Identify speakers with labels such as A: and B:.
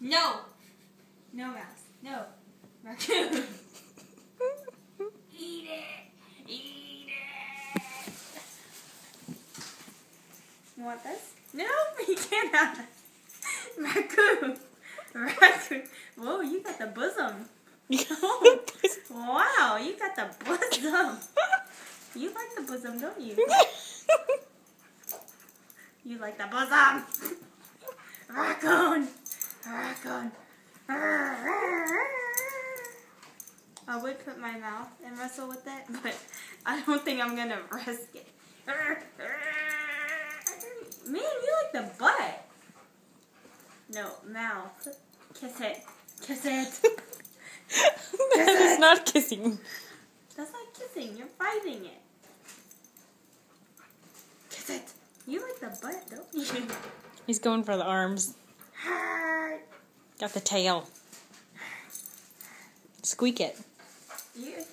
A: No. No mouse. No. Raccoon. Eat it. Eat it. You want this? No, you can't have it. Raccoon. Raccoon. Whoa, you got the bosom. Wow, you got the bosom. You like the bosom, don't you? You like the bosom. Raccoon. Raccoon. I would put my mouth and wrestle with it, but I don't think I'm gonna risk it. Man, you like the butt. No, mouth. Kiss it. Kiss it.
B: That is not kissing.
A: That's not kissing. You're fighting it. Kiss it. You like the butt, don't you?
B: He's going for the arms. Got the tail. Squeak it.
A: You